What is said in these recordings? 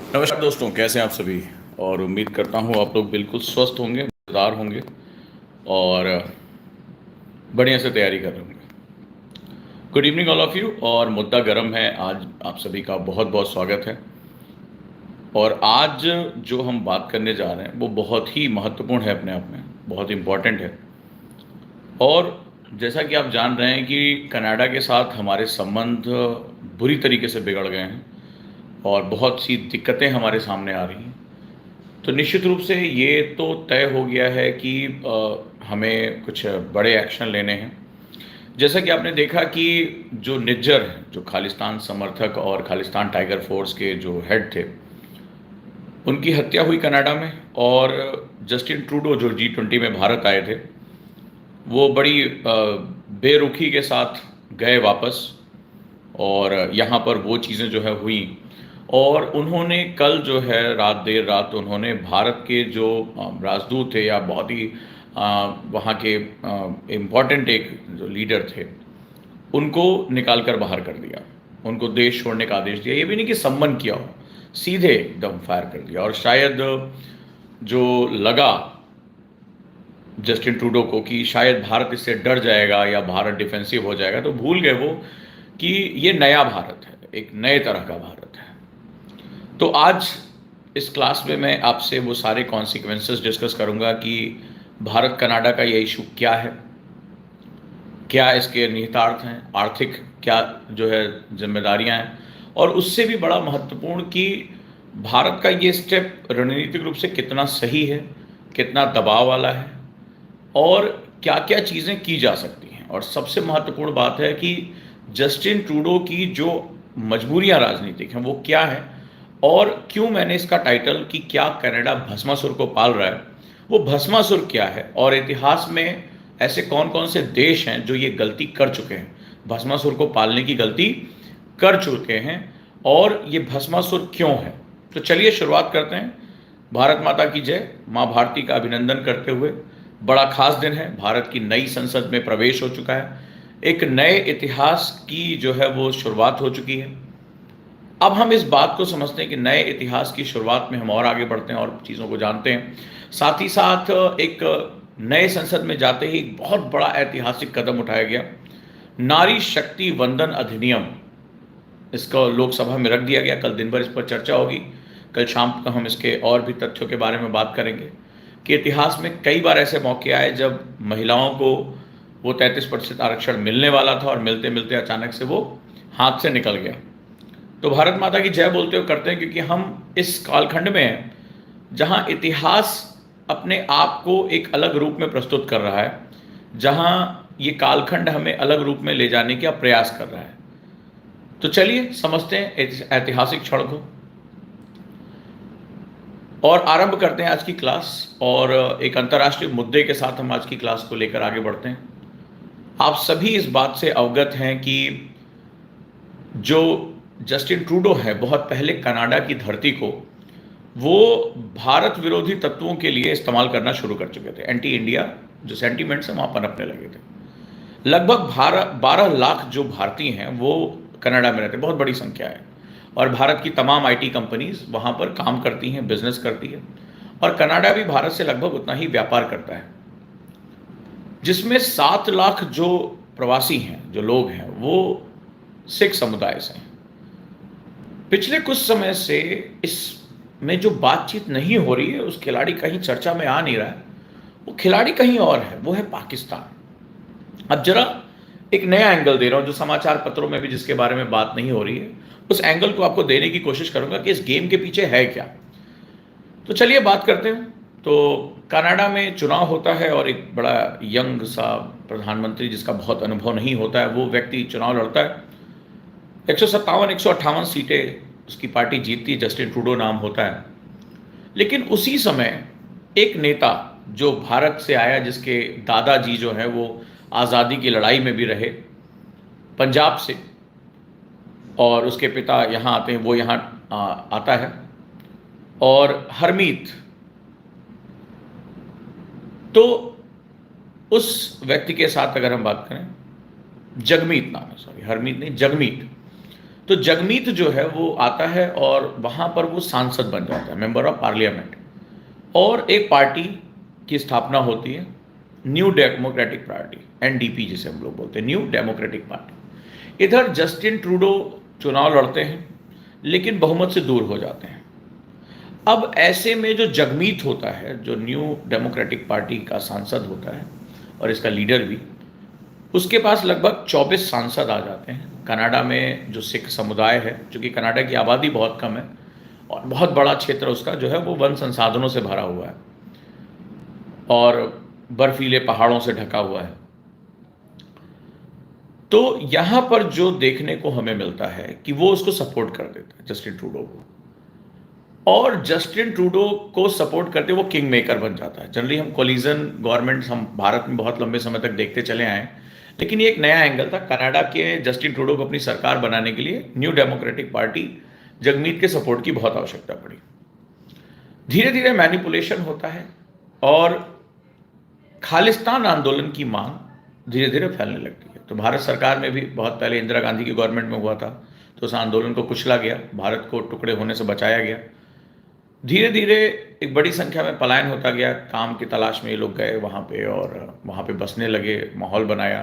नमस्कार दोस्तों, कैसे हैं आप सभी। और उम्मीद करता हूँ आप लोग बिल्कुल स्वस्थ होंगे, मज़ेदार होंगे और बढ़िया से तैयारी कर रहे होंगे। Good evening all of you. और मुद्दा गर्म है, आज आप सभी का बहुत बहुत स्वागत है। और आज जो हम बात करने जा रहे हैं वो बहुत ही महत्वपूर्ण है, अपने आप में बहुत इम्पॉर्टेंट है। और जैसा कि आप जान रहे हैं कि कनाडा के साथ हमारे संबंध बुरी तरीके से बिगड़ गए हैं और बहुत सी दिक्कतें हमारे सामने आ रही हैं। तो निश्चित रूप से ये तो तय हो गया है कि हमें कुछ बड़े एक्शन लेने हैं। जैसा कि आपने देखा कि जो निज्जर हैं, जो खालिस्तान समर्थक और खालिस्तान टाइगर फोर्स के जो हेड थे, उनकी हत्या हुई कनाडा में। और जस्टिन ट्रूडो जो G20 में भारत आए थे, वो बड़ी बेरुखी के साथ गए वापस। और यहाँ पर वो चीज़ें जो है हुई। और उन्होंने कल जो है देर रात उन्होंने भारत के जो राजदूत थे या बहुत ही वहाँ के इम्पोर्टेंट एक जो लीडर थे, उनको निकाल कर बाहर कर दिया। उनको देश छोड़ने का आदेश दिया। ये भी नहीं कि सम्मन किया हो, सीधे एकदम फायर कर दिया। और शायद जो लगा जस्टिन ट्रूडो को कि शायद भारत इससे डर जाएगा या भारत डिफेंसिव हो जाएगा, तो भूल गए वो कि ये नया भारत है, एक नए तरह का भारत है। तो आज इस क्लास में मैं आपसे वो सारे कॉन्सिक्वेंसेस डिस्कस करूंगा कि भारत कनाडा का ये इशू क्या है, क्या इसके निहितार्थ हैं, आर्थिक क्या जो है जिम्मेदारियां हैं, और उससे भी बड़ा महत्वपूर्ण कि भारत का ये स्टेप रणनीतिक रूप से कितना सही है, कितना दबाव वाला है, और क्या क्या चीज़ें की जा सकती हैं। और सबसे महत्वपूर्ण बात है कि जस्टिन ट्रूडो की जो मजबूरियां राजनीतिक हैं वो क्या है, और क्यों मैंने इसका टाइटल कि क्या कनाडा भस्मासुर को पाल रहा है, वो भस्मासुर क्या है, और इतिहास में ऐसे कौन कौन से देश हैं जो ये गलती कर चुके हैं, भस्मासुर को पालने की गलती कर चुके हैं, और ये भस्मासुर क्यों है। तो चलिए शुरुआत करते हैं। भारत माता की जय। माँ भारती का अभिनंदन करते हुए, बड़ा खास दिन है, भारत की नई संसद में प्रवेश हो चुका है, एक नए इतिहास की जो है वो शुरुआत हो चुकी है। अब हम इस बात को समझते हैं कि नए इतिहास की शुरुआत में हम और आगे बढ़ते हैं और चीज़ों को जानते हैं। साथ ही साथ एक नए संसद में जाते ही एक बहुत बड़ा ऐतिहासिक कदम उठाया गया, नारी शक्ति वंदन अधिनियम। इसको लोकसभा में रख दिया गया। कल दिन भर इस पर चर्चा होगी। कल शाम को हम इसके और भी तथ्यों के बारे में बात करेंगे कि इतिहास में कई बार ऐसे मौके आए जब महिलाओं को वो 33% आरक्षण मिलने वाला था और मिलते मिलते अचानक से वो हाथ से निकल गया। तो भारत माता की जय बोलते हुए करते हैं, क्योंकि हम इस कालखंड में हैं जहां इतिहास अपने आप को एक अलग रूप में प्रस्तुत कर रहा है, जहां ये कालखंड हमें अलग रूप में ले जाने का प्रयास कर रहा है। तो चलिए समझते हैं इस ऐतिहासिक क्षण को और आरंभ करते हैं आज की क्लास। और एक अंतर्राष्ट्रीय मुद्दे के साथ हम आज की क्लास को लेकर आगे बढ़ते हैं। आप सभी इस बात से अवगत हैं कि जो जस्टिन ट्रूडो है, बहुत पहले कनाडा की धरती को वो भारत विरोधी तत्वों के लिए इस्तेमाल करना शुरू कर चुके थे। एंटी इंडिया जो सेंटीमेंट्स हैं वहाँ पनपने लगे थे। लगभग 12 लाख जो भारतीय हैं वो कनाडा में रहते हैं, बहुत बड़ी संख्या है। और भारत की तमाम आईटी कंपनीज वहाँ पर काम करती हैं, बिजनेस करती है। और कनाडा भी भारत से लगभग उतना ही व्यापार करता है, जिसमें 7 लाख जो प्रवासी हैं, जो लोग हैं, वो सिख समुदाय से हैं। पिछले कुछ समय से इसमें जो बातचीत नहीं हो रही है, उस खिलाड़ी कहीं चर्चा में आ नहीं रहा है, वो खिलाड़ी कहीं और है, वो है पाकिस्तान। अब जरा एक नया एंगल दे रहा हूं, जो समाचार पत्रों में भी जिसके बारे में बात नहीं हो रही है, उस एंगल को आपको देने की कोशिश करूंगा कि इस गेम के पीछे है क्या। तो चलिए बात करते हैं। तो कनाडा में चुनाव होता है और एक बड़ा यंग सा प्रधानमंत्री, जिसका बहुत अनुभव नहीं होता है, वो व्यक्ति चुनाव लड़ता है। 157 158 सीटें उसकी पार्टी जीतती है, जस्टिन ट्रूडो नाम होता है। लेकिन उसी समय एक नेता जो भारत से आया, जिसके दादाजी जो है वो आज़ादी की लड़ाई में भी रहे, पंजाब से, और उसके पिता यहाँ आते हैं, वो यहाँ आता है, और हरमीत। तो उस व्यक्ति के साथ अगर हम बात करें, जगमीत नाम है, सॉरी हरमीत नहीं, जगमीत। तो जगमीत जो है वो आता है और वहाँ पर वो सांसद बन जाता है, मेंबर ऑफ पार्लियामेंट, और एक पार्टी की स्थापना होती है, न्यू डेमोक्रेटिक पार्टी, एनडीपी जिसे हम लोग बोलते हैं, न्यू डेमोक्रेटिक पार्टी। इधर जस्टिन ट्रूडो चुनाव लड़ते हैं लेकिन बहुमत से दूर हो जाते हैं। अब ऐसे में जो जगमीत होता है, जो न्यू डेमोक्रेटिक पार्टी का सांसद होता है और इसका लीडर भी, उसके पास लगभग 24 सांसद आ जाते हैं। कनाडा में जो सिख समुदाय है, चूँकि कनाडा की आबादी बहुत कम है और बहुत बड़ा क्षेत्र उसका जो है वो वन संसाधनों से भरा हुआ है और बर्फीले पहाड़ों से ढका हुआ है। तो यहाँ पर जो देखने को हमें मिलता है कि वो उसको सपोर्ट कर देता है, जस्टिन ट्रूडो को, और जस्टिन ट्रूडो को सपोर्ट करते वो किंग मेकर बन जाता है। जनरली हम कोलिजन गवर्नमेंट हम भारत में बहुत लंबे समय तक देखते चले आए, लेकिन ये एक नया एंगल था। कनाडा के जस्टिन ट्रूडो को अपनी सरकार बनाने के लिए न्यू डेमोक्रेटिक पार्टी जगमीत के सपोर्ट की बहुत आवश्यकता पड़ी। धीरे धीरे मैनिपुलेशन होता है और खालिस्तान आंदोलन की मांग धीरे धीरे फैलने लगती है। तो भारत सरकार में भी बहुत पहले इंदिरा गांधी की गवर्नमेंट में हुआ था, तो उस आंदोलन को कुचला गया, भारत को टुकड़े होने से बचाया गया। धीरे धीरे एक बड़ी संख्या में पलायन होता गया, काम की तलाश में ये लोग गए वहाँ पे और वहाँ पे बसने लगे, माहौल बनाया।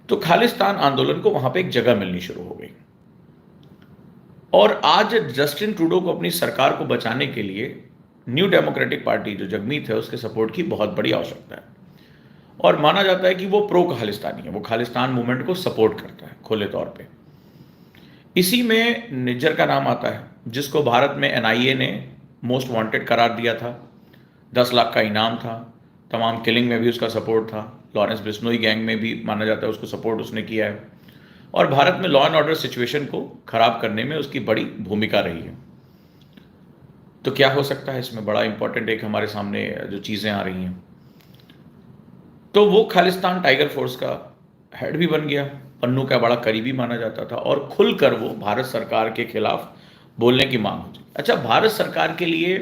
तो खालिस्तान आंदोलन को वहाँ पे एक जगह मिलनी शुरू हो गई और आज जस्टिन ट्रूडो को अपनी सरकार को बचाने के लिए न्यू डेमोक्रेटिक पार्टी जो जगमीत है उसके सपोर्ट की बहुत बड़ी आवश्यकता है। और माना जाता है कि वो प्रो खालिस्तानी है, वो खालिस्तान मूवमेंट को सपोर्ट करता है खुले तौर पे। इसी में निज्जर का नाम आता है, जिसको भारत में एनआईए ने मोस्ट वांटेड करार दिया था। 10 लाख का इनाम था, तमाम किलिंग में भी उसका सपोर्ट था, लॉरेंस बिश्नोई गैंग में भी माना जाता है उसको सपोर्ट उसने किया है, और भारत में लॉ एंड ऑर्डर सिचुएशन को खराब करने में उसकी बड़ी भूमिका रही है। तो क्या हो सकता है इसमें? बड़ा इंपॉर्टेंट एक हमारे सामने जो चीज़ें आ रही हैं, तो वो खालिस्तान टाइगर फोर्स का हेड भी बन गया, पन्नू का बड़ा करीबी माना जाता था, और खुलकर वो भारत सरकार के खिलाफ बोलने की मांग होती। अच्छा, भारत सरकार के लिए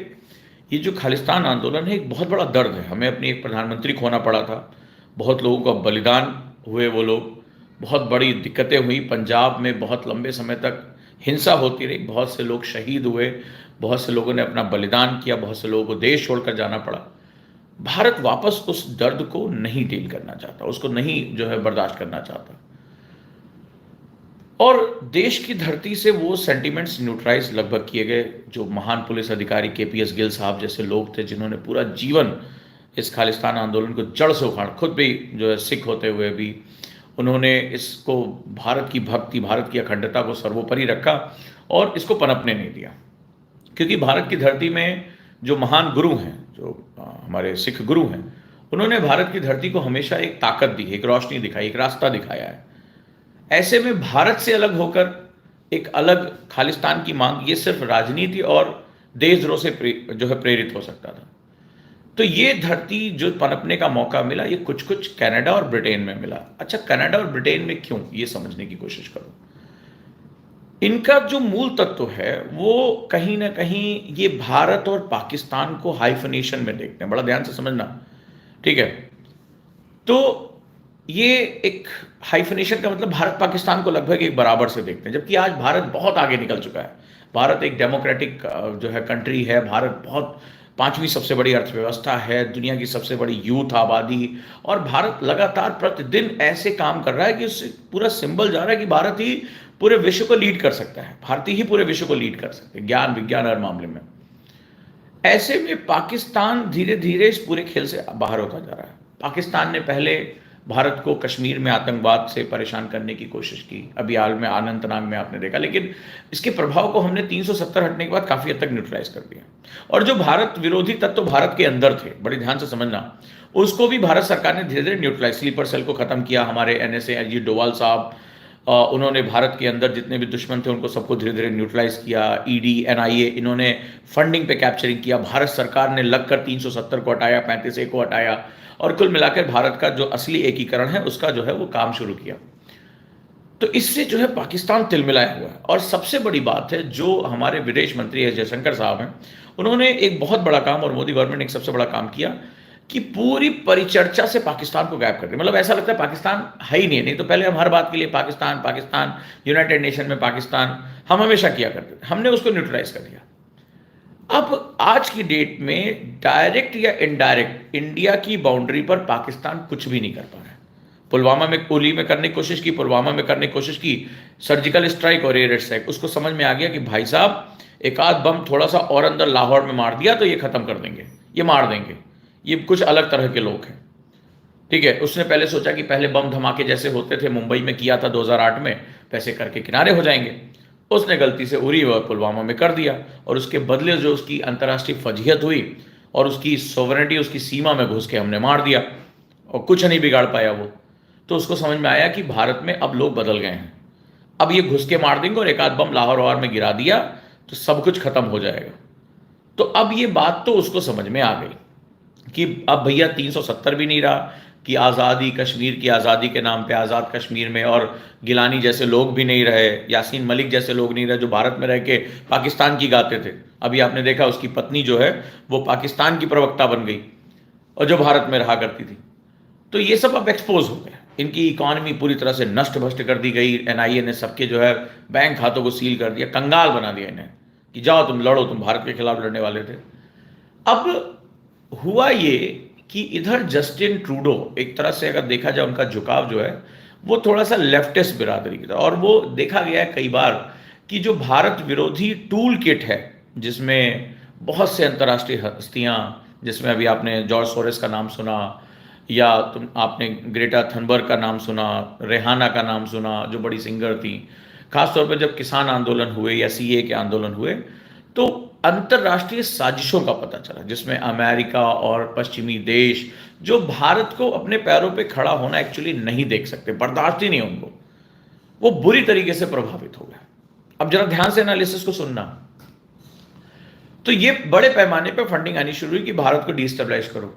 ये जो खालिस्तान आंदोलन है एक बहुत बड़ा दर्द है। हमें अपनी एक प्रधानमंत्री खोना पड़ा था, बहुत लोगों का बलिदान हुए, वो लोग, बहुत बड़ी दिक्कतें हुई। पंजाब में बहुत लंबे समय तक हिंसा होती रही, बहुत से लोग शहीद हुए, बहुत से लोगों ने अपना बलिदान किया, बहुत से लोगों को देश छोड़कर जाना पड़ा। भारत वापस उस दर्द को नहीं डील करना चाहता, उसको नहीं जो है बर्दाश्त करना चाहता, और देश की धरती से वो सेंटिमेंट्स न्यूट्रलाइज लगभग किए गए। जो महान पुलिस अधिकारी केपीएस गिल साहब जैसे लोग थे, जिन्होंने पूरा जीवन इस खालिस्तान आंदोलन को जड़ से उखाड़, खुद भी जो है सिख होते हुए भी उन्होंने इसको, भारत की भक्ति, भारत की अखंडता को सर्वोपरि रखा और इसको पनपने नहीं दिया। क्योंकि भारत की धरती में जो महान गुरु हैं, जो हमारे सिख गुरु हैं, उन्होंने भारत की धरती को हमेशा एक ताकत दी, एक रोशनी दिखाई, एक रास्ता दिखाया है। ऐसे में भारत से अलग होकर एक अलग खालिस्तान की मांग, ये सिर्फ राजनीति और देशद्रोह से जो है प्रेरित हो सकता था। तो ये धरती जो पनपने का मौका मिला, ये कुछ कुछ कनाडा और ब्रिटेन में मिला। अच्छा, कनाडा और ब्रिटेन में क्यों, ये समझने की कोशिश करो। इनका जो मूल तत्व है वो कहीं ना कहीं ये भारत और पाकिस्तान को हाइफनेशन में देखते हैं। बड़ा ध्यान से समझना, ठीक है? तो ये एक हाइफनेशन का मतलब भारत पाकिस्तान को लगभग एक बराबर से देखते हैं, जबकि आज भारत बहुत आगे निकल चुका है। भारत एक डेमोक्रेटिक जो है कंट्री है, भारत बहुत 5वीं सबसे बड़ी अर्थव्यवस्था है, दुनिया की सबसे बड़ी यूथ आबादी, और भारत लगातार प्रतिदिन ऐसे काम कर रहा है कि उससे पूरा सिंबल जा रहा है कि भारत ही पूरे विश्व को लीड कर सकता है, भारतीय ही पूरे विश्व को लीड कर सकते हैं ज्ञान विज्ञान हर मामले में। ऐसे में पाकिस्तान धीरे धीरे इस पूरे खेल से बाहर होता जा रहा है। पाकिस्तान ने पहले भारत को कश्मीर में आतंकवाद से परेशान करने की कोशिश की, अभी हाल में अनंतनाग में आपने देखा, लेकिन इसके प्रभाव को हमने 370 हटने के बाद काफी हद तक न्यूट्रलाइज कर दिया। और जो भारत विरोधी तत्व भारत के अंदर थे, बड़े ध्यान से समझना, उसको भी भारत सरकार ने धीरे धीरे न्यूट्रलाइज, स्लीपर सेल को खत्म किया। हमारे एनएसए अजीत डोवाल साहब, उन्होंने भारत के अंदर जितने भी दुश्मन थे उनको सबको धीरे धीरे न्यूट्रलाइज किया। ईडी, एनआईए, इन्होंने फंडिंग पे कैप्चरिंग किया। भारत सरकार ने लगकर 370 को हटाया, 35A को हटाया, और कुल मिलाकर भारत का जो असली एकीकरण है उसका जो है वो काम शुरू किया। तो इससे जो है पाकिस्तान तिलमिलाया हुआ है। और सबसे बड़ी बात है, जो हमारे विदेश मंत्री है जयशंकर साहब हैं, उन्होंने एक बहुत बड़ा काम, और मोदी गवर्नमेंट ने एक सबसे बड़ा काम किया कि पूरी परिचर्चा से पाकिस्तान को गायब कर दिया। मतलब ऐसा लगता है पाकिस्तान है ही नहीं। नहीं तो पहले हम हर बात के लिए पाकिस्तान पाकिस्तान, यूनाइटेड नेशन में पाकिस्तान हम हमेशा किया करते थे, हमने उसको न्यूट्रलाइज कर दिया। अब आज की डेट में डायरेक्ट या इनडायरेक्ट इंडिया की बाउंड्री पर पाकिस्तान कुछ भी नहीं कर पा रहा है। पुलवामा में, कोली में करने की कोशिश की, पुलवामा में करने की कोशिश की, सर्जिकल स्ट्राइक और एयर स्ट्राइक, उसको समझ में आ गया कि भाई साहब एक आध बम थोड़ा सा और अंदर लाहौर में मार दिया तो ये खत्म कर देंगे, ये मार देंगे, ये कुछ अलग तरह के लोग हैं। ठीक है, उसने पहले सोचा कि पहले बम धमाके जैसे होते थे, मुंबई में किया था 2008 में, वैसे करके किनारे हो जाएंगे। उसने गलती से उरी व पुलवामा में कर दिया, और उसके बदले जो उसकी अंतर्राष्ट्रीय फजीहत हुई और उसकी सोवरेनिटी, उसकी सीमा में घुस के हमने मार दिया, और कुछ नहीं बिगाड़ पाया वो। तो उसको समझ में आया कि भारत में अब लोग बदल गए हैं, अब ये घुस के मार देंगे और एक आध बम लाहौर वाहौर में गिरा दिया तो सब कुछ खत्म हो जाएगा। तो अब ये बात तो उसको समझ में आ गई कि अब भैया 370 भी नहीं रहा, कि आज़ादी, कश्मीर की आज़ादी के नाम पे आज़ाद कश्मीर में, और गिलानी जैसे लोग भी नहीं रहे, यासीन मलिक जैसे लोग नहीं रहे जो भारत में रह के पाकिस्तान की गाते थे। अभी आपने देखा उसकी पत्नी जो है वो पाकिस्तान की प्रवक्ता बन गई और जो भारत में रहा करती थी। तो ये सब अब एक्सपोज हो गया, इनकी इकॉनमी पूरी तरह से नष्ट भ्रष्ट कर दी गई। एनआईए ने सबके जो है बैंक खातों को सील कर दिया, कंगाल बना दिया इन्हें कि जाओ तुम लड़ो, तुम भारत के खिलाफ लड़ने वाले थे। अब हुआ ये कि इधर जस्टिन ट्रूडो, एक तरह से अगर देखा जाए उनका झुकाव जो है वो थोड़ा सा लेफ्टिस्ट बिरादरी की तरह, और वो देखा गया है कई बार कि जो भारत विरोधी टूल किट है जिसमें बहुत से अंतर्राष्ट्रीय हस्तियां, जिसमें अभी आपने जॉर्ज सोरेस का नाम सुना, या तुम आपने ग्रेटा थनबर्ग का नाम सुना, रेहाना का नाम सुना जो बड़ी सिंगर थी, खासतौर पर जब किसान आंदोलन हुए या सीए के आंदोलन हुए तो अंतर्राष्ट्रीय साजिशों का पता चला, जिसमें अमेरिका और पश्चिमी देश जो भारत को अपने पैरों पे खड़ा होना एक्चुअली नहीं देख सकते, बर्दाश्त ही नहीं उनको, वो बुरी तरीके से प्रभावित हो गए। अब जरा ध्यान से एनालिसिस को सुनना। तो ये बड़े पैमाने पे फंडिंग आनी शुरू हुई कि भारत को डिस्टेबलाइज करो।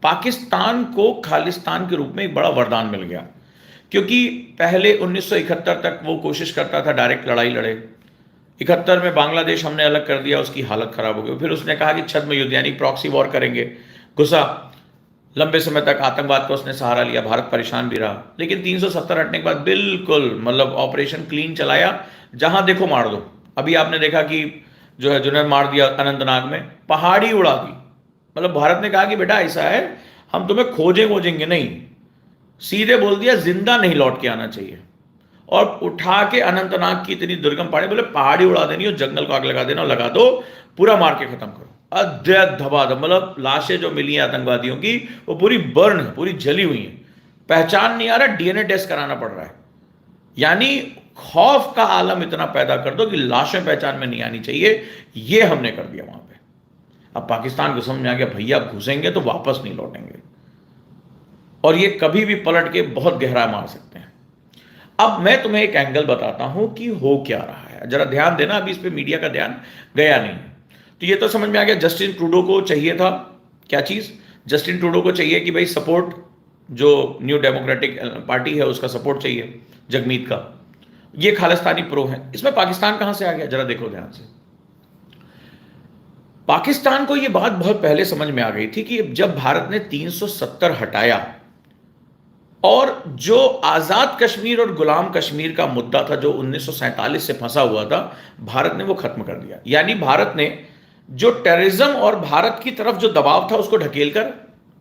पाकिस्तान को खालिस्तान के रूप में एक बड़ा वरदान मिल गया, क्योंकि पहले 1971 तक वो कोशिश करता था डायरेक्ट लड़ाई लड़े। 71 में बांग्लादेश हमने अलग कर दिया, उसकी हालत खराब हो गई। फिर उसने कहा कि छद्म युद्ध यानी प्रॉक्सी वॉर करेंगे, घुसा, लंबे समय तक आतंकवाद का उसने सहारा लिया, भारत परेशान भी रहा। लेकिन 370 हटने के बाद बिल्कुल मतलब ऑपरेशन क्लीन चलाया, जहां देखो मार दो। अभी आपने देखा कि जो है जुनैद मार दिया अनंतनाग में, पहाड़ी उड़ा दी। मतलब भारत ने कहा कि बेटा ऐसा है, हम तुम्हें खोजेंगे नहीं, सीधे बोल दिया जिंदा नहीं लौट के आना चाहिए, और उठा के अनंतनाग की इतनी दुर्गम पहाड़ी, बोले पहाड़ी उड़ा देनी हो, जंगल को आग लगा देना, लगा दो, पूरा मार के खत्म करो। अध्यय धबाधम, मतलब लाशें जो मिली हैं आतंकवादियों की वो पूरी बर्न है, पूरी जली हुई है, पहचान नहीं आ रहा, डीएनए टेस्ट कराना पड़ रहा है। यानी खौफ का आलम इतना पैदा कर दो कि लाशें पहचान में नहीं आनी चाहिए, ये हमने कर दिया वहां पे। अब पाकिस्तान को समझ में आ गया भैया घुसेंगे तो वापस नहीं लौटेंगे, और ये कभी भी पलट के बहुत गहरा मार सकते हैं। अब मैं तुम्हें एक एंगल बताता हूं कि हो क्या रहा है, जरा ध्यान देना, अभी इस पे मीडिया का ध्यान गया नहीं। तो ये तो समझ में आ गया, जस्टिन ट्रूडो को चाहिए था क्या चीज, जस्टिन ट्रूडो को चाहिए कि भाई सपोर्ट, जो न्यू डेमोक्रेटिक पार्टी है उसका सपोर्ट चाहिए, जगमीत का, ये खालिस्तानी प्रो है। इसमें पाकिस्तान कहां से आ गया, जरा देखो ध्यान से। पाकिस्तान को यह बात बहुत पहले समझ में आ गई थी कि जब भारत ने 370 हटाया और जो आजाद कश्मीर और गुलाम कश्मीर का मुद्दा था जो 1947 से फंसा हुआ था, भारत ने वो खत्म कर दिया। यानी भारत ने जो टेररिज्म और भारत की तरफ जो दबाव था उसको ढकेल कर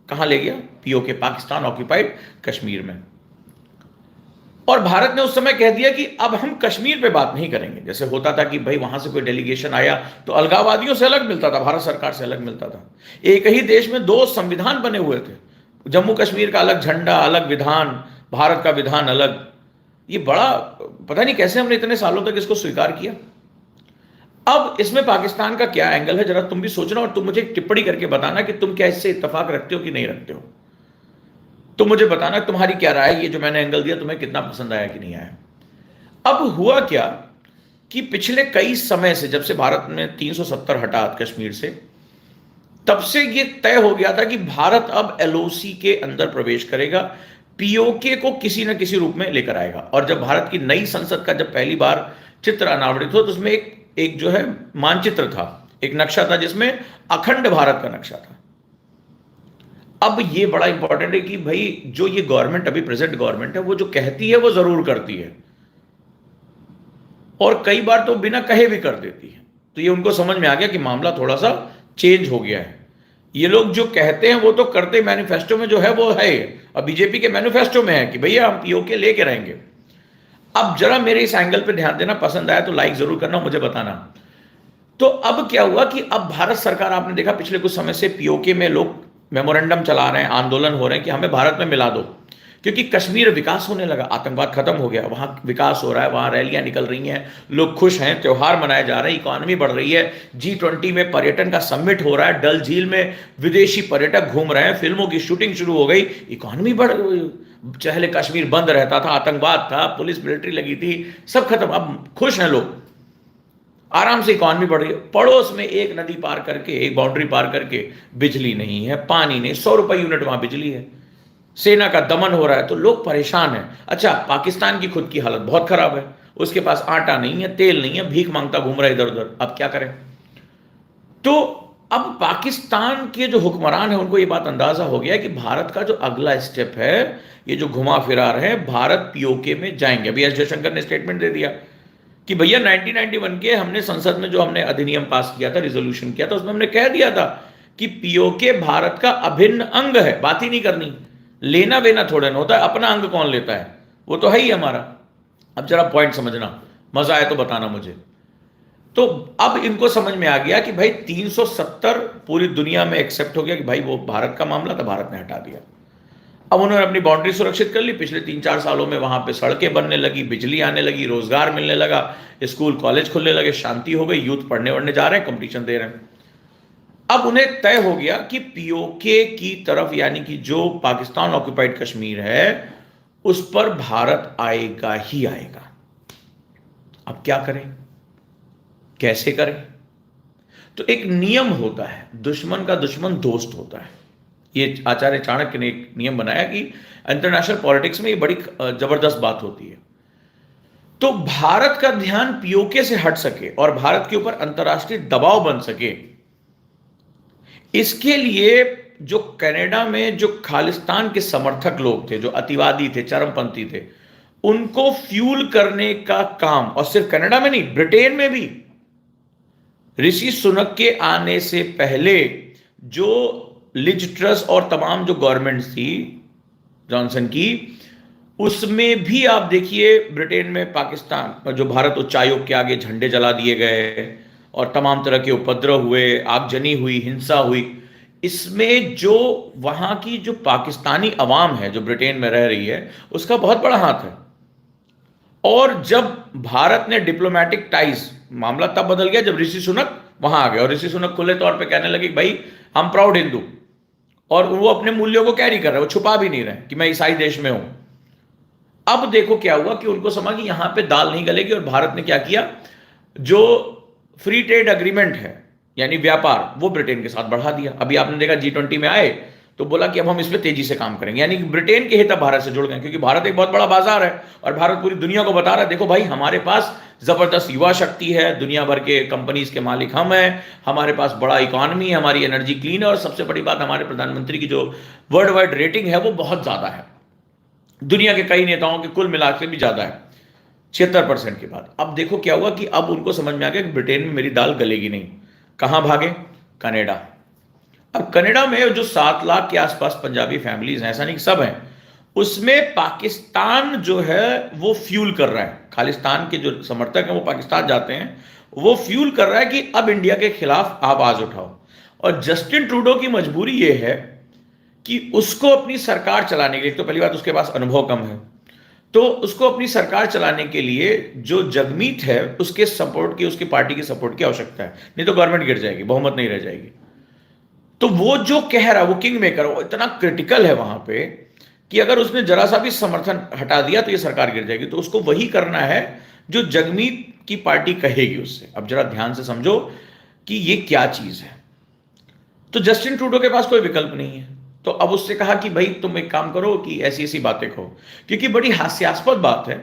कहां ले गया, पीओके, पाकिस्तान ऑक्यूपाइड कश्मीर में। और भारत ने उस समय कह दिया कि अब हम कश्मीर पे बात नहीं करेंगे। जैसे होता था कि भाई वहां से कोई डेलीगेशन आया तो अलगाववादियों से अलग मिलता था, भारत सरकार से अलग मिलता था। एक ही देश में दो संविधान बने हुए थे, जम्मू कश्मीर का अलग झंडा, अलग विधान, भारत का विधान अलग। ये बड़ा पता नहीं कैसे हमने इतने सालों तक इसको स्वीकार किया। अब इसमें पाकिस्तान का क्या एंगल है, जरा तुम भी सोचना, और तुम मुझे टिप्पणी करके बताना कि तुम क्या इससे इत्तेफाक रखते हो कि नहीं रखते हो। तुम मुझे बताना तुम्हारी क्या राय है, ये जो मैंने एंगल दिया तुम्हें कितना पसंद आया कि नहीं आया। अब हुआ क्या कि पिछले कई समय से, जब से भारत ने 370 हटा कश्मीर से, तब से ये तय हो गया था कि भारत अब एलओसी के अंदर प्रवेश करेगा, पीओके को किसी न किसी रूप में लेकर आएगा। और जब भारत की नई संसद का जब पहली बार चित्र अनावृत हो तो उसमें एक जो है मानचित्र था, एक नक्शा था जिसमें अखंड भारत का नक्शा था। अब ये बड़ा इंपॉर्टेंट है कि भाई जो ये गवर्नमेंट अभी प्रेजेंट गवर्नमेंट है वो जो कहती है वो जरूर करती है, और कई बार तो बिना कहे भी कर देती है। तो ये उनको समझ में आ गया कि मामला थोड़ा सा चेंज हो गया है। ये लोग जो कहते हैं वो तो करते, मैनिफेस्टो में जो है वो है। अब बीजेपी के मैनिफेस्टो में है कि भैया हम पीओके लेके रहेंगे। अब जरा मेरे इस एंगल पे ध्यान देना, पसंद आया तो लाइक जरूर करना, मुझे बताना। तो अब क्या हुआ कि अब भारत सरकार, आपने देखा पिछले कुछ समय से पीओके में लोग मेमोरेंडम चला रहे हैं, आंदोलन हो रहे हैं कि हमें भारत में मिला दो, क्योंकि कश्मीर विकास होने लगा, आतंकवाद खत्म हो गया, वहां विकास हो रहा है, वहां रैलियां निकल रही हैं, लोग खुश हैं, त्योहार मनाए जा रहे हैं, इकोनॉमी बढ़ रही है, G20 में पर्यटन का समिट हो रहा है, डल झील में विदेशी पर्यटक घूम रहे हैं, फिल्मों की शूटिंग शुरू हो गई, इकोनॉमी बढ़। पहले कश्मीर बंद रहता था, आतंकवाद था, पुलिस मिलिट्री लगी थी, सब खत्म, अब खुश हैं लोग, आराम से इकॉनमी बढ़ रही है। पड़ोस में एक नदी पार करके, एक बाउंड्री पार करके बिजली नहीं है, पानी नहीं, 100 रुपए यूनिट वहां बिजली है, सेना का दमन हो रहा है, तो लोग परेशान हैं। अच्छा, पाकिस्तान की खुद की हालत बहुत खराब है, उसके पास आटा नहीं है, तेल नहीं है, भीख मांगता घूम रहा है इधर उधर, अब क्या करें। तो अब पाकिस्तान के जो हुक्मरान है उनको ये बात अंदाजा हो गया कि भारत का जो अगला स्टेप है, ये जो घुमा फिरा रहे हैं, भारत पीओके में जाएंगे। अभी एस जयशंकर ने स्टेटमेंट दे दिया कि भैया 1991 के हमने संसद में जो हमने अधिनियम पास किया था, रिजोल्यूशन किया था, उसमें हमने कह दिया था कि पीओके भारत का अभिन्न अंग है, बात ही नहीं करनी, लेना देना थोड़ा ना होता है, अपना अंग कौन लेता है, वो तो है ही हमारा। अब जरा पॉइंट समझना, मजा आए तो बताना मुझे। तो अब इनको समझ में आ गया कि भाई 370 पूरी दुनिया में एक्सेप्ट हो गया कि भाई वो भारत का मामला था, भारत ने हटा दिया। अब उन्होंने अपनी बाउंड्री सुरक्षित कर ली, पिछले 3-4 सालों में वहां पे सड़कें बनने लगी, बिजली आने लगी, रोजगार मिलने लगा, स्कूल कॉलेज खुलने लगे, शांति हो गई, यूथ पढ़ने वढ़ने जा रहे हैं, कंपटीशन दे रहे हैं। अब उन्हें तय हो गया कि पीओके की तरफ, यानी कि जो पाकिस्तान ऑक्युपाइड कश्मीर है उस पर भारत आएगा ही आएगा। अब क्या करें, कैसे करें। तो एक नियम होता है, दुश्मन का दुश्मन दोस्त होता है। ये आचार्य चाणक्य ने एक नियम बनाया कि इंटरनेशनल पॉलिटिक्स में ये बड़ी जबरदस्त बात होती है। तो भारत का ध्यान पीओके से हट सके और भारत के ऊपर अंतरराष्ट्रीय दबाव बन सके, इसके लिए जो कनाडा में जो खालिस्तान के समर्थक लोग थे, जो अतिवादी थे, चरमपंथी थे, उनको फ्यूल करने का काम, और सिर्फ कनाडा में नहीं, ब्रिटेन में भी ऋषि सुनक के आने से पहले जो लिज ट्रस और तमाम जो गवर्नमेंट थी जॉनसन की, उसमें भी आप देखिए ब्रिटेन में पाकिस्तान, जो भारत उच्चायोग के आगे झंडे जला दिए गए और तमाम तरह के उपद्रव हुए, आगजनी हुई, हिंसा हुई। इसमें जो वहां की जो पाकिस्तानी अवाम है जो ब्रिटेन में रह रही है, उसका बहुत बड़ा हाथ है। और जब भारत ने डिप्लोमेटिक टाइज, मामला तब बदल गया जब ऋषि सुनक वहां आ गए, और ऋषि सुनक खुले तौर पे कहने लगे भाई हम प्राउड हिंदू, और वो अपने मूल्यों को कैरी कर रहे, वो छुपा भी नहीं रहे कि मैं ईसाई देश में हूं। अब देखो क्या हुआ कि उनको समझ कि यहां पे दाल नहीं गलेगी, और भारत ने क्या किया, जो फ्री ट्रेड अग्रीमेंट है यानी व्यापार, वो ब्रिटेन के साथ बढ़ा दिया। अभी आपने देखा G20 में आए तो बोला कि अब हम इस पे तेजी से काम करेंगे, यानी कि ब्रिटेन के हित अब भारत से जुड़ गए, क्योंकि भारत एक बहुत बड़ा बाजार है और भारत पूरी दुनिया को बता रहा है देखो भाई हमारे पास जबरदस्त युवा शक्ति है, दुनिया भर के कंपनीज के मालिक हम हैं, हमारे पास बड़ा इकोनॉमी है, हमारी एनर्जी क्लीन है, और सबसे बड़ी बात हमारे प्रधानमंत्री की जो वर्ल्ड वाइड रेटिंग है वो बहुत ज्यादा है, दुनिया के कई नेताओं के कुल मिला के भी ज्यादा है, 76% के बाद। अब देखो क्या हुआ कि अब उनको समझ में आ गया कि ब्रिटेन में मेरी दाल गलेगी नहीं, कहां भागे, कनाडा। अब कनाडा में जो 7 लाख के आसपास पंजाबी फैमिलीज हैं, ऐसा नहीं कि सब हैं, उसमें पाकिस्तान जो है वो फ्यूल कर रहा है, खालिस्तान के जो समर्थक हैं वो पाकिस्तान जाते हैं, वो फ्यूल कर रहा है कि अब इंडिया के खिलाफ आवाज उठाओ। और जस्टिन ट्रूडो की मजबूरी ये है कि उसको अपनी सरकार चलाने के लिए, तो पहली बात उसके पास अनुभव कम है, तो उसको अपनी सरकार चलाने के लिए जो जगमीत है उसके सपोर्ट की, उसकी पार्टी की सपोर्ट की आवश्यकता है, नहीं तो गवर्नमेंट गिर जाएगी, बहुमत नहीं रह जाएगी। तो वो जो कह रहा है, वो किंग मेकर, वो इतना क्रिटिकल है वहां पे कि अगर उसने जरा सा भी समर्थन हटा दिया तो ये सरकार गिर जाएगी। तो उसको वही करना है जो जगमीत की पार्टी कहेगी उससे। अब जरा ध्यान से समझो कि ये क्या चीज है। तो जस्टिन ट्रूडो के पास कोई विकल्प नहीं है, तो अब उससे कहा कि भाई तुम एक काम करो कि ऐसी ऐसी बातें कहो, क्योंकि बड़ी हास्यास्पद बात है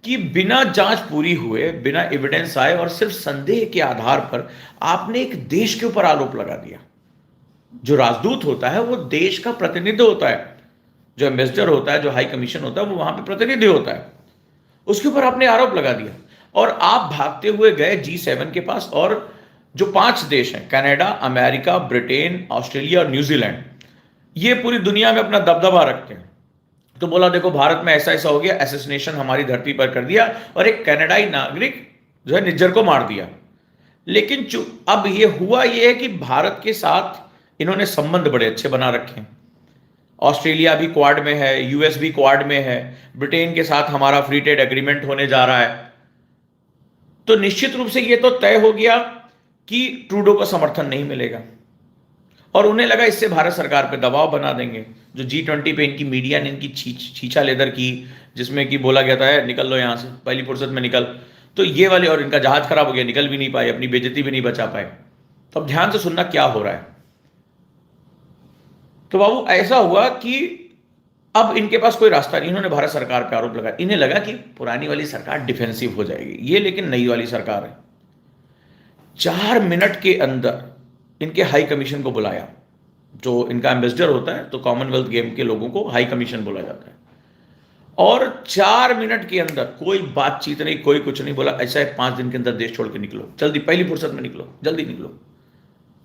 कि बिना जांच पूरी हुए, बिना एविडेंस आए और सिर्फ संदेह के आधार पर आपने एक देश के ऊपर आरोप लगा दिया। जो राजदूत होता है वो देश का प्रतिनिधि होता है, जो एम्बेसडर होता है, जो हाई कमीशन होता है, वो वहां पे प्रतिनिधि होता है। उसके ऊपर आपने आरोप लगा दिया और आप भागते हुए गए G7 के पास, और जो 5 देश हैं, कनाडा, अमेरिका, ब्रिटेन, ऑस्ट्रेलिया और न्यूजीलैंड, ये पूरी दुनिया में अपना दबदबा रखते हैं। तो बोला देखो भारत में ऐसा ऐसा हो गया, एसेसिनेशन हमारी धरती पर कर दिया और एक कनाडाई नागरिक जो है निज्जर को मार दिया। लेकिन अब ये हुआ ये है कि भारत के साथ इन्होंने संबंध बड़े अच्छे बना रखे हैं। ऑस्ट्रेलिया भी क्वाड में है, यूएस भी क्वाड में है, ब्रिटेन के साथ हमारा फ्री ट्रेड एग्रीमेंट होने जा रहा है। तो निश्चित रूप से ये तो तय हो गया कि ट्रूडो का समर्थन नहीं मिलेगा, और उन्हें लगा इससे भारत सरकार पे दबाव बना देंगे। जो G20 पे इनकी मीडिया ने इनकी छीछा लेदर की, जिसमें कि बोला गया था निकल लो यहां से, पहली फुर्सत में निकल, तो ये वाले, और इनका जहाज खराब हो गया, निकल भी नहीं पाए, अपनी बेइज्जती भी नहीं बचा पाए। तो अब ध्यान से सुनना क्या हो रहा है। तो बाबू ऐसा हुआ कि अब इनके पास कोई रास्ता नहीं, इन्होंने भारत सरकार पर आरोप लगाया। इन्हें लगा कि पुरानी वाली सरकार डिफेंसिव हो जाएगी, ये लेकिन नई वाली सरकार है। 4 मिनट के अंदर इनके हाई कमीशन को बुलाया, जो इनका एम्बेसडर होता है, तो कॉमनवेल्थ गेम के लोगों को हाई कमीशन बोला जाता है, और 4 मिनट के अंदर कोई बातचीत नहीं, कोई कुछ नहीं, बोला ऐसा है 5 दिन के अंदर देश छोड़ के निकलो, जल्दी, पहली फुर्सत में निकलो, जल्दी निकलो।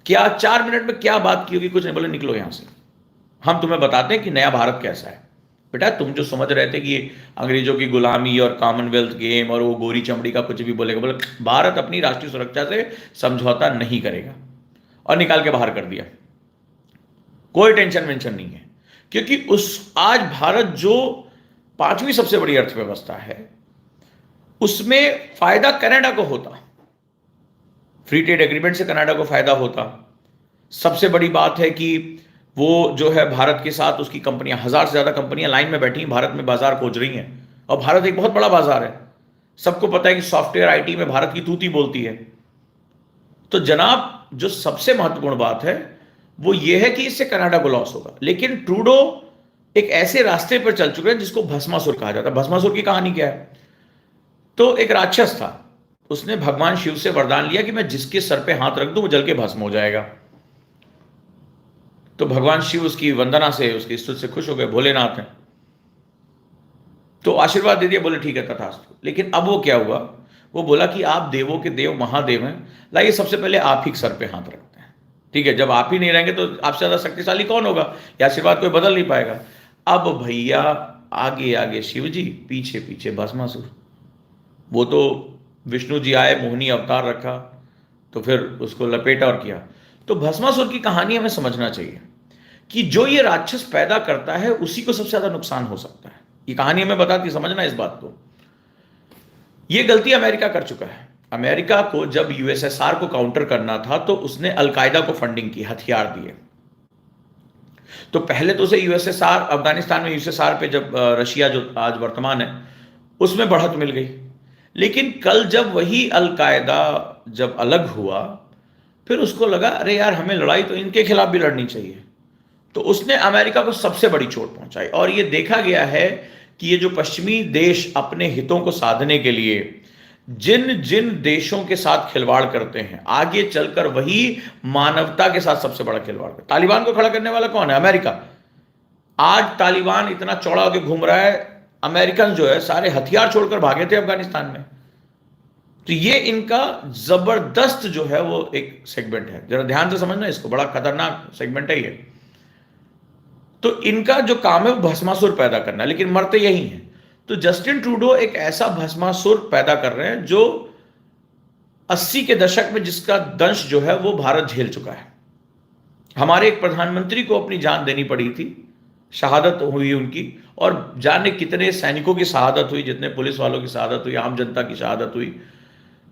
क्या 4 मिनट में क्या बात की होगी, कुछ नहीं, बोले निकलो यहां से, हम तुम्हें बताते हैं कि नया भारत कैसा है। बेटा तुम जो समझ रहे थे कि अंग्रेजों की गुलामी और कॉमनवेल्थ गेम और वो गोरी चमड़ी का कुछ भी बोलेगा, बोले भारत अपनी राष्ट्रीय सुरक्षा से समझौता नहीं करेगा, और निकाल के बाहर कर दिया। कोई टेंशन वेंशन नहीं है, क्योंकि उस आज भारत जो 5वीं सबसे बड़ी अर्थव्यवस्था है, उसमें फायदा कनाडा को होता, फ्री ट्रेड एग्रीमेंट से कनाडा को फायदा होता। सबसे बड़ी बात है कि वो जो है भारत के साथ उसकी कंपनियां, 1000 से ज्यादा कंपनियां लाइन में बैठी हैं, भारत में बाजार खोज रही हैं, और भारत एक बहुत बड़ा बाजार है। सबको पता है कि सॉफ्टवेयर आईटी में भारत की तूती बोलती है। तो जनाब जो सबसे महत्वपूर्ण बात है वो ये है कि इससे कनाडा को लॉस होगा। लेकिन ट्रूडो एक ऐसे रास्ते पर चल चुके हैं जिसको भस्मासुर कहा जाता है। भस्मासुर की कहानी क्या है, तो एक राक्षस था, उसने भगवान शिव से वरदान लिया कि मैं जिसके सर पे हाथ रख दूं वो जल के भस्म हो जाएगा। तो भगवान शिव उसकी वंदना से, उसकी स्तुति से खुश हो गए, भोलेनाथ हैं, तो आशीर्वाद दे दिया, बोले ठीक है तथास्तु। लेकिन अब वो क्या हुआ, वो बोला कि आप देवों के देव महादेव हैं, लाइए सबसे पहले आप ही सर पे हाथ रखते हैं, ठीक है, जब आप ही नहीं रहेंगे तो आपसे ज्यादा शक्तिशाली कौन होगा, ये आशीर्वाद कोई बदल नहीं पाएगा। अब भैया आगे आगे शिव जी, पीछे पीछे भस्मासुर। वो तो विष्णु जी आए, मोहिनी अवतार रखा, तो फिर उसको लपेटा और किया। तो भस्मासुर की कहानी हमें समझना चाहिए कि जो ये राक्षस पैदा करता है उसी को सबसे ज्यादा नुकसान हो सकता है। ये कहानी हमें बताती, समझना इस बात को। ये गलती अमेरिका कर चुका है। अमेरिका को जब यूएसएसआर को काउंटर करना था तो उसने अलकायदा को फंडिंग की, हथियार दिए। तो पहले तो उसे यूएसएसआर, अफगानिस्तान में यूएसएसआर पे जब रशिया जो आज वर्तमान है उसमें बढ़त मिल गई। लेकिन कल जब वही अलकायदा जब अलग हुआ, फिर उसको लगा अरे यार हमें लड़ाई तो इनके खिलाफ भी लड़नी चाहिए, तो उसने अमेरिका को सबसे बड़ी चोट पहुंचाई। और यह देखा गया है कि ये जो पश्चिमी देश अपने हितों को साधने के लिए जिन जिन देशों के साथ खिलवाड़ करते हैं, आगे चलकर वही मानवता के साथ सबसे बड़ा खिलवाड़ करते। तालिबान को खड़ा करने वाला कौन है, अमेरिका। आज तालिबान इतना चौड़ा होकर घूम रहा है, अमेरिकन जो है सारे हथियार छोड़कर भागे थे अफगानिस्तान में। तो ये इनका जबरदस्त जो है वो एक सेगमेंट है, जरा ध्यान से समझना इसको, बड़ा खतरनाक सेगमेंट है ये। तो इनका जो काम है वो भस्मासुर पैदा करना, लेकिन मरते यही हैं। तो जस्टिन ट्रूडो एक ऐसा भस्मासुर पैदा कर रहे हैं जो 80 के दशक में जिसका दंश जो है वो भारत झेल चुका है। हमारे एक प्रधानमंत्री को अपनी जान देनी पड़ी थी, शहादत हुई उनकी, और जाने कितने सैनिकों की शहादत हुई, जितने पुलिस वालों की शहादत हुई, आम जनता की शहादत हुई।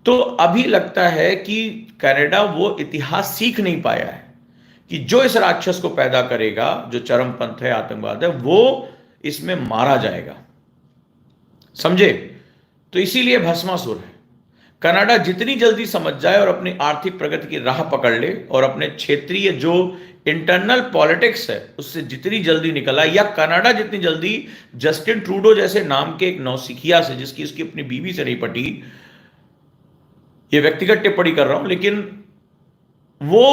तो अभी लगता है कि कनाडा वो इतिहास सीख नहीं पाया है कि जो इस राक्षस को पैदा करेगा, जो चरमपंथ है, आतंकवाद है, वो इसमें मारा जाएगा, समझे। तो इसीलिए भस्मासुर है। कनाडा जितनी जल्दी समझ जाए और अपनी आर्थिक प्रगति की राह पकड़ ले और अपने क्षेत्रीय जो इंटरनल पॉलिटिक्स है उससे जितनी जल्दी निकला, या कनाडा जितनी जल्दी जस्टिन ट्रूडो जैसे नाम के एक नौसिखिया से, जिसकी उसकी अपनी बीवी से नहीं पटी, ये व्यक्तिगत टिप्पणी कर रहा हूं, लेकिन वो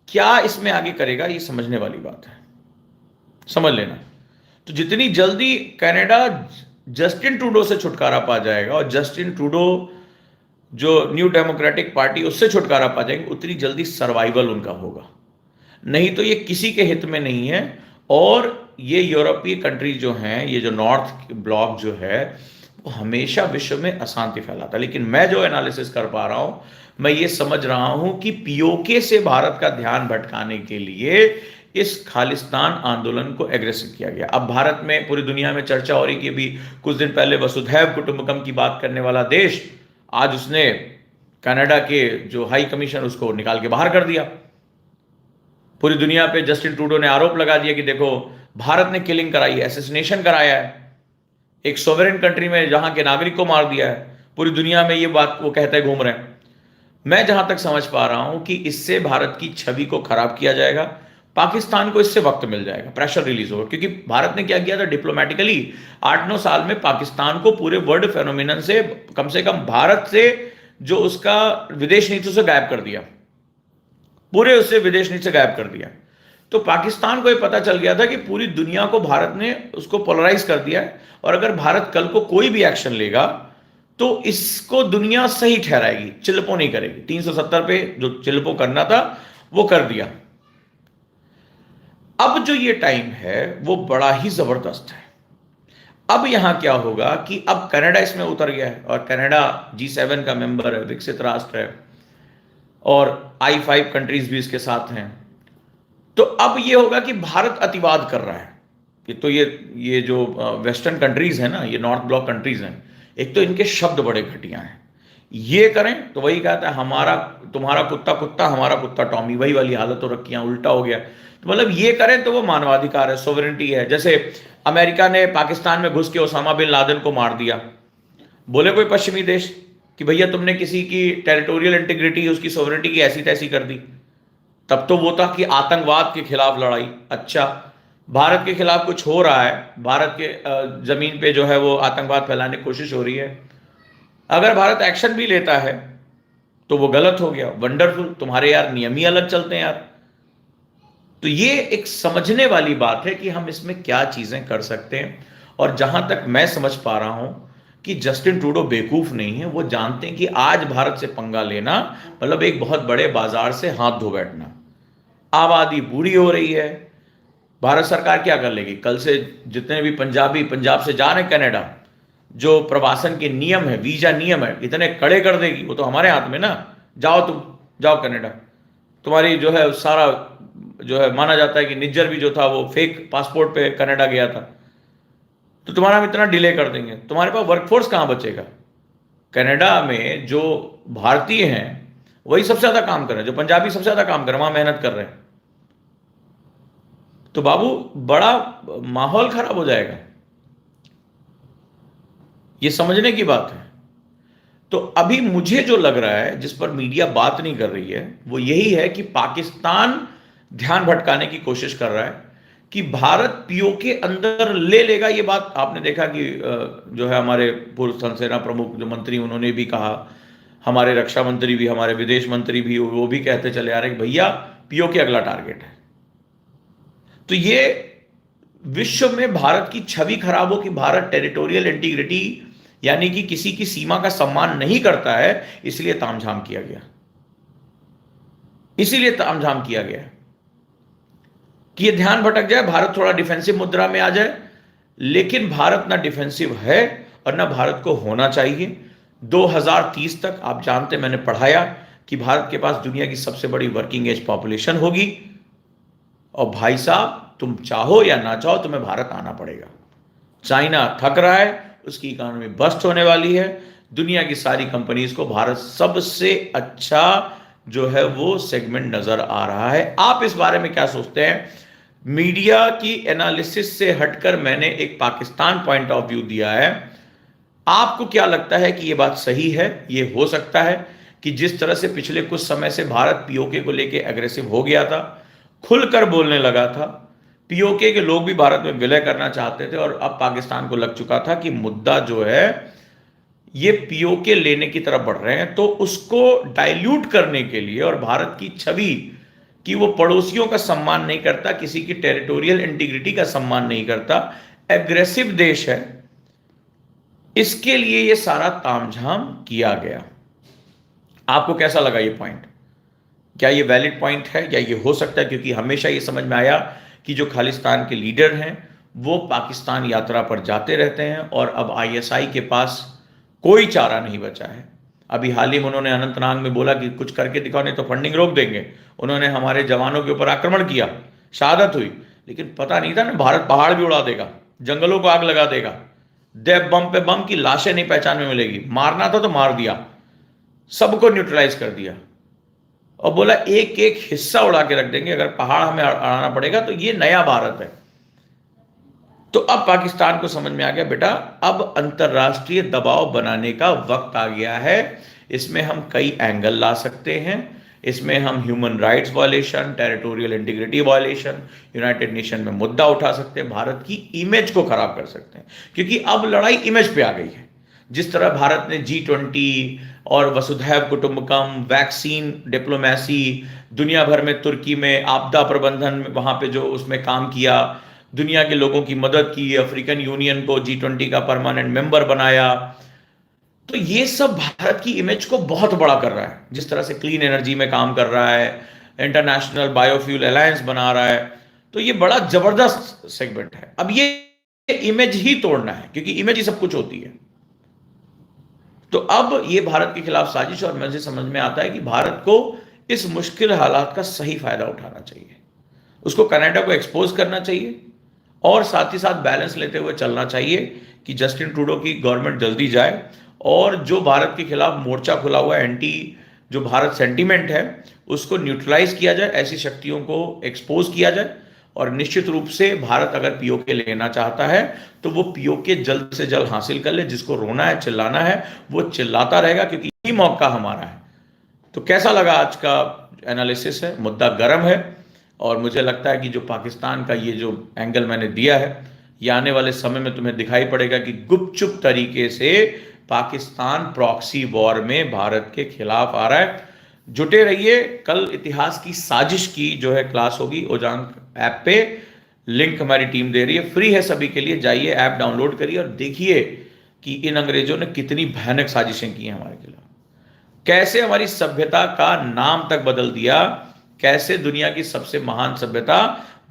क्या इसमें आगे करेगा, ये समझने वाली बात है, समझ लेना। तो जितनी जल्दी कनाडा जस्टिन ट्रूडो से छुटकारा पा जाएगा और जस्टिन ट्रूडो जो न्यू डेमोक्रेटिक पार्टी उससे छुटकारा पा जाएंगे, उतनी जल्दी सर्वाइवल उनका होगा। नहीं तो ये किसी के हित में नहीं है। और ये यूरोपीय कंट्रीज जो हैं, ये जो नॉर्थ ब्लॉक जो है, वो हमेशा विश्व में अशांति फैलाता है। लेकिन मैं जो एनालिसिस कर पा रहा हूं, मैं ये समझ रहा हूं कि पीओके से भारत का ध्यान भटकाने के लिए इस खालिस्तान आंदोलन को एग्रेसिव किया गया। अब भारत में, पूरी दुनिया में चर्चा हो रही कि अभी कुछ दिन पहले वसुधैव कुटुंबकम की बात करने वाला देश, आज उसने कनाडा के जो हाई कमीशन उसको निकाल के बाहर कर दिया। पूरी दुनिया पे जस्टिन ट्रूडो ने आरोप लगा दिया कि देखो भारत ने किलिंग कराई है, एसेसिनेशन कराया है, एक सोवरेन कंट्री में जहां के नागरिक को मार दिया है। पूरी दुनिया में ये बात वो कहते घूम रहे हैं। मैं जहां तक समझ पा रहा हूं कि इससे भारत की छवि को खराब किया जाएगा, पाकिस्तान को इससे वक्त मिल जाएगा, प्रेशर रिलीज होगा। क्योंकि भारत ने क्या किया था डिप्लोमेटिकली, 8-9 साल में पाकिस्तान को पूरे वर्ल्ड फेनोमिनन से कम भारत से जो उसका विदेश नीति से गायब कर दिया, पूरे उससे विदेश नीति से गायब कर दिया। तो पाकिस्तान को यह पता चल गया था कि पूरी दुनिया को भारत ने उसको पोलराइज कर दिया है, और अगर भारत कल को कोई भी एक्शन लेगा तो इसको दुनिया सही ठहराएगी, चिल्पो नहीं करेगी। 370 पे जो चिल्पो करना था वो कर दिया। अब जो ये टाइम है वो बड़ा ही जबरदस्त है। अब यहां क्या होगा कि अब कनाडा इसमें उतर गया है, और कनाडा G7 का मेंबर है, विकसित राष्ट्र है, और I5 कंट्रीज भी इसके साथ हैं। तो अब ये होगा कि भारत अतिवाद कर रहा है। ये जो वेस्टर्न कंट्रीज है ना, ये नॉर्थ ब्लॉक कंट्रीज हैं, एक तो इनके शब्द बड़े घटिया हैं। ये करें तो वही कहता है हमारा तुम्हारा कुत्ता कुत्ता, हमारा कुत्ता टॉमी, वही वाली हालत हो रखी है, उल्टा हो गया। तो मतलब ये करें तो वो मानवाधिकार है, सोवरेनिटी है। जैसे अमेरिका ने पाकिस्तान में घुस के ओसामा बिन लादेन को मार दिया, बोले कोई पश्चिमी देश कि भैया तुमने किसी की टेरिटोरियल इंटीग्रिटी, उसकी सोवरेनिटी की ऐसी तैसी कर दी। तब तो वो था कि आतंकवाद के खिलाफ लड़ाई। अच्छा, भारत के खिलाफ कुछ हो रहा है, भारत के जमीन पे जो है वो आतंकवाद फैलाने की कोशिश हो रही है, अगर भारत एक्शन भी लेता है तो वो गलत हो गया। वंडरफुल, तुम्हारे यार नियम ही अलग चलते हैं यार। तो ये एक समझने वाली बात है कि हम इसमें क्या चीजें कर सकते हैं। और जहां तक मैं समझ पा रहा हूं कि जस्टिन ट्रूडो बेवकूफ नहीं है, वो जानते हैं कि आज भारत से पंगा लेना मतलब एक बहुत बड़े बाजार से हाथ धो बैठना। आबादी बूढ़ी हो रही है, भारत सरकार क्या कर लेगी? कल से जितने भी पंजाबी पंजाब से जा रहे हैं कनाडा, जो प्रवासन के नियम है, वीजा नियम है, इतने कड़े कर देगी। वो तो हमारे हाथ में ना, जाओ तुम जाओ कनाडा, तुम्हारी जो है सारा जो है, माना जाता है कि निज्जर भी जो था वो फेक पासपोर्ट पे कनाडा गया था, तो तुम्हारा हम इतना डिले कर देंगे। तुम्हारे पास वर्कफोर्स कहां बचेगा? कनाडा में जो भारतीय हैं वही सबसे ज्यादा काम कर रहे हैं, जो पंजाबी सबसे ज्यादा काम कर रहे हैं, वहां मेहनत कर रहे हैं। तो बाबू बड़ा माहौल खराब हो जाएगा, ये समझने की बात है। तो अभी मुझे जो लग रहा है, जिस पर मीडिया बात नहीं कर रही है, वो यही है कि पाकिस्तान ध्यान भटकाने की कोशिश कर रहा है कि भारत पीओके अंदर ले लेगा। ये बात आपने देखा कि जो है हमारे पूर्व थल सेना प्रमुख जो मंत्री, उन्होंने भी कहा, हमारे रक्षा मंत्री भी, हमारे विदेश मंत्री भी, वो भी कहते चले आ रहे कि भैया पीओके अगला टारगेट है। तो ये विश्व में भारत की छवि खराब हो कि भारत टेरिटोरियल इंटीग्रिटी यानी कि किसी की सीमा का सम्मान नहीं करता है, इसलिए तामझाम किया गया, इसीलिए तामझाम किया गया कि ये ध्यान भटक जाए, भारत थोड़ा डिफेंसिव मुद्रा में आ जाए। लेकिन भारत ना डिफेंसिव है और ना भारत को होना चाहिए। 2030 तक आप जानते, मैंने पढ़ाया कि भारत के पास दुनिया की सबसे बड़ी वर्किंग एज पॉपुलेशन होगी। और भाई साहब, तुम चाहो या ना चाहो तुम्हें भारत आना पड़ेगा। चाइना थक रहा है, उसकी इकोनॉमी बस्ट होने वाली है, दुनिया की सारी कंपनीज को भारत सबसे अच्छा जो है वो सेगमेंट नजर आ रहा है। आप इस बारे में क्या सोचते हैं? मीडिया की एनालिसिस से हटकर मैंने एक पाकिस्तान पॉइंट ऑफ व्यू दिया है। आपको क्या लगता है कि यह बात सही है? ये हो सकता है कि जिस तरह से पिछले कुछ समय से भारत पीओके को लेकर एग्रेसिव हो गया था, खुलकर बोलने लगा था, पीओके के लोग भी भारत में विलय करना चाहते थे, और अब पाकिस्तान को लग चुका था कि मुद्दा जो है ये पीओके लेने की तरफ बढ़ रहे हैं, तो उसको डाइल्यूट करने के लिए और भारत की छवि कि वो पड़ोसियों का सम्मान नहीं करता, किसी की टेरिटोरियल इंटीग्रिटी का सम्मान नहीं करता, एग्रेसिव देश है, इसके लिए ये सारा तामझाम किया गया। आपको कैसा लगा ये पॉइंट? क्या ये वैलिड पॉइंट है या ये हो सकता है? क्योंकि हमेशा ये समझ में आया कि जो खालिस्तान के लीडर हैं वो पाकिस्तान यात्रा पर जाते रहते हैं और अब आईएसआई के पास कोई चारा नहीं बचा है। अभी हाल ही में उन्होंने अनंतनाग में बोला कि कुछ करके दिखाओ नहीं तो फंडिंग रोक देंगे। उन्होंने हमारे जवानों के ऊपर आक्रमण किया, शहादत हुई, लेकिन पता नहीं था ना भारत पहाड़ भी उड़ा देगा, जंगलों को आग लगा देगा, देव बम पे बम की लाशें नहीं पहचान में मिलेगी। मारना था तो मार दिया, सबको न्यूट्रलाइज कर दिया और बोला एक एक हिस्सा उड़ा के रख देंगे, अगर पहाड़ हमें अड़ाना पड़ेगा तो ये नया भारत है। तो अब पाकिस्तान को समझ में आ गया, बेटा अब अंतरराष्ट्रीय दबाव बनाने का वक्त आ गया है। इसमें हम कई एंगल ला सकते हैं, इसमें हम human rights violation, territorial integrity violation, United nation में मुद्दा उठा सकते हैं, भारत की इमेज को खराब कर सकते हैं, क्योंकि अब लड़ाई इमेज पे आ गई है। जिस तरह भारत ने G20 और वसुधैव कुटुंबकम, वैक्सीन डिप्लोमेसी, दुनिया भर में तुर्की में आपदा प्रबंधन वहां पे जो उसमें काम किया, दुनिया के लोगों की मदद की, अफ्रीकन यूनियन को G20 का परमानेंट मेंबर बनाया, तो ये सब भारत की इमेज को बहुत बड़ा कर रहा है। जिस तरह से क्लीन एनर्जी में काम कर रहा है, इंटरनेशनल बायोफ्यूल अलायंस बना रहा है, तो ये बड़ा जबरदस्त सेगमेंट है। अब ये इमेज ही तोड़ना है, क्योंकि इमेज ही सब कुछ होती है। तो अब ये भारत के खिलाफ साजिश, और मुझे समझ में आता है कि भारत को इस मुश्किल हालात का सही फायदा उठाना चाहिए, उसको कनाडा को एक्सपोज करना चाहिए और साथ ही साथ बैलेंस लेते हुए चलना चाहिए कि जस्टिन ट्रूडो की गवर्नमेंट जल्दी जाए और जो भारत के खिलाफ मोर्चा खुला हुआ एंटी जो भारत सेंटीमेंट है उसको न्यूट्रलाइज किया जाए, ऐसी शक्तियों को एक्सपोज किया जाए। और निश्चित रूप से भारत अगर पीओके लेना चाहता है तो वो पीओके जल्द से जल्द हासिल कर ले। जिसको रोना है, चिल्लाना है, वो चिल्लाता रहेगा, क्योंकि यही मौका हमारा है। तो कैसा लगा आज का एनालिसिस? है मुद्दा गर्म है और मुझे लगता है कि जो पाकिस्तान का ये जो एंगल मैंने दिया है, ये आने वाले समय में तुम्हें दिखाई पड़ेगा कि गुपचुप तरीके से पाकिस्तान प्रॉक्सी वॉर में भारत के खिलाफ आ रहा है। जुटे रहिए। कल इतिहास की साजिश की जो है क्लास होगी ओजांग ऐप पे, लिंक हमारी टीम दे रही है, फ्री है सभी के लिए। जाइए, ऐप डाउनलोड करिए और देखिए कि इन अंग्रेजों ने कितनी भयानक साजिशें की हैं हमारे खिलाफ, कैसे हमारी सभ्यता का नाम तक बदल दिया, कैसे दुनिया की सबसे महान सभ्यता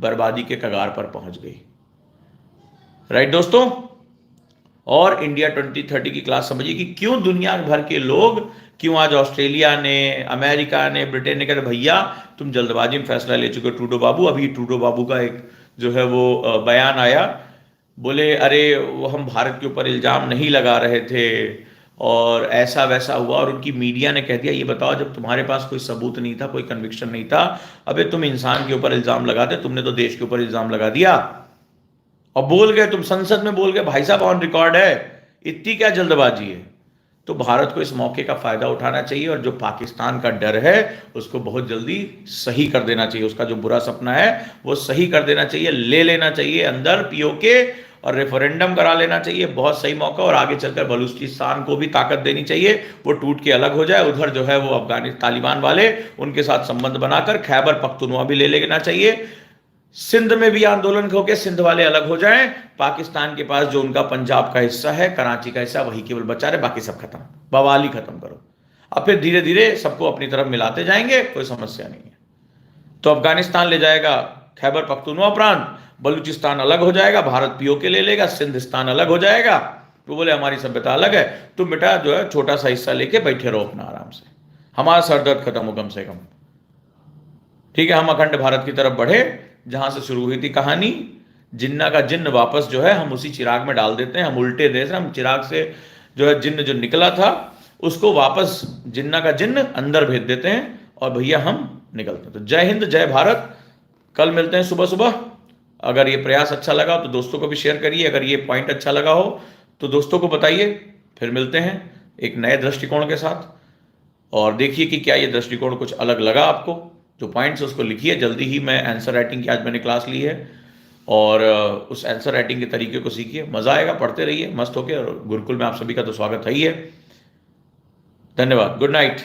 बर्बादी के कगार पर पहुंच गई। राइट दोस्तों? और इंडिया 2030 की क्लास समझिए कि क्यों दुनिया भर के लोग, क्यों आज ऑस्ट्रेलिया ने, अमेरिका ने, ब्रिटेन ने कहा भैया तुम जल्दबाजी में फैसला ले चुके हो ट्रूडो बाबू। अभी ट्रूडो बाबू का एक जो है वो बयान आया, बोले अरे वो हम भारत के ऊपर इल्ज़ाम नहीं लगा रहे थे और ऐसा वैसा हुआ। और उनकी मीडिया ने कह दिया ये बताओ जब तुम्हारे पास कोई सबूत नहीं था, कोई कन्विक्शन नहीं था, अबे तुम इंसान के ऊपर इल्ज़ाम लगाते, तुमने तो देश के ऊपर इल्ज़ाम लगा दिया और बोल गए, तुम संसद में बोल गए। भाई साहब ऑन रिकॉर्ड है, इतनी क्या जल्दबाजी है? तो भारत को इस मौके का फायदा उठाना चाहिए और जो पाकिस्तान का डर है उसको बहुत जल्दी सही कर देना चाहिए। उसका जो बुरा सपना है वो सही कर देना चाहिए, ले लेना चाहिए अंदर पीओके और रेफरेंडम करा लेना चाहिए। बहुत सही मौका। और आगे चलकर बलूचिस्तान को भी ताकत देनी चाहिए, वो टूट के अलग हो जाए। उधर जो है वो अफगानिस्तान तालिबान वाले, उनके साथ संबंध बनाकर खैबर पख्तूनवा भी ले लेना चाहिए। सिंध में भी आंदोलन होकर सिंध वाले अलग हो जाएं। पाकिस्तान के पास जो उनका पंजाब का हिस्सा है, कराची का हिस्सा, वही केवल बचा रहे, बाकी सब खत्म, बवाली खत्म करो। अब फिर धीरे धीरे सबको अपनी तरफ मिलाते जाएंगे, कोई समस्या नहीं है। तो अफगानिस्तान ले जाएगा खैबर पख्तूनवा प्रांत, बलूचिस्तान अलग हो जाएगा, भारत पीओके ले लेगा, सिंधिस्तान अलग हो जाएगा। तो बोले हमारी सभ्यता अलग है, तुम बेटा जो है छोटा सा हिस्सा लेके बैठे रहो अपना आराम से, हमारा सरदर्द खत्म हो कम से कम। ठीक है, हम अखंड भारत की तरफ बढ़े। जहां से शुरू हुई थी कहानी, जिन्ना का जिन्न वापस जो है हम उसी चिराग में डाल देते हैं। हम उल्टे देश, हम चिराग से जो है जिन्न जो निकला था उसको वापस जिन्ना का जिन्न अंदर भेज देते हैं और भैया हम निकलते हैं। तो जय हिंद, जय भारत। कल मिलते हैं सुबह सुबह। अगर ये प्रयास अच्छा लगा तो दोस्तों को भी शेयर करिए, अगर ये पॉइंट अच्छा लगा हो तो दोस्तों को बताइए। फिर मिलते हैं एक नए दृष्टिकोण के साथ और देखिए कि क्या ये दृष्टिकोण कुछ अलग लगा आपको। जो पॉइंट्स उसको लिखिए। जल्दी ही मैं आंसर राइटिंग की आज मैंने क्लास ली है और उस आंसर राइटिंग के तरीके को सीखिए, मजा आएगा, पढ़ते रहिए मस्त होके। और गुरुकुल में आप सभी का तो स्वागत है ही है। धन्यवाद, गुड नाइट।